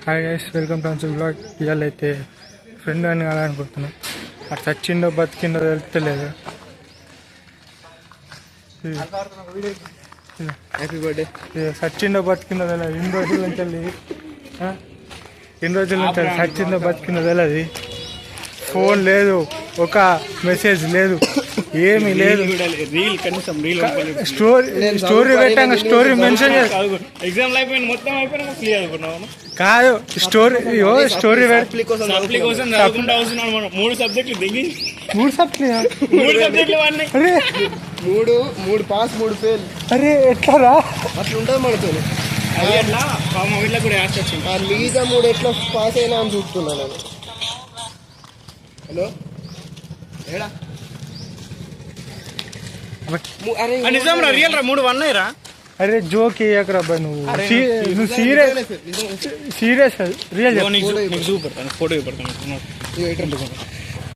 Hi guys, welcome to Anshul blog. ఇవాళ అయితే friend అని కాలనుకుంటున్నాం. అటు చచ్చిండో బతికిండో తెలుస్తలేదు. Happy birthday. చచ్చిండో బతికిందో తెలియదు. ఇన్ని రోజుల నుంచి చచ్చిందో బతికిందో తెలియదు. ఫోన్ లేదు, ఒక మెసేజ్ లేదు, ఏమీ లేదు. స్టోరీ పెట్టాక స్టోరీ మెన్షన్ ఎగ్జామ్ అయిపోయింది, మొత్తం అయిపోయినా క్లియర్ అనుకున్నాను కాదు. స్టోరీ స్టోరీ మూడు సబ్జెక్టులు దిగి మూడు సబ్జెక్టులు అరే మూడు పాస్ 3 ఫెయిల్. అరే ఎట్లారా అట్లా ఉంటుంది మనతో. అది ఎట్లా వీళ్ళకి కూడా యాక్ట్ వచ్చింది. మిగతా 3 ఎట్లా పాస్ అయినా అని చూస్తున్నా నేను. హలో ఏడా నిజం రా, రియల్ రా, 3 1 రా. అరే జోక్ ఎక్కడ నువ్వు సీరియస్ రియల్ సూపర్ ఫోటో పెడతాను.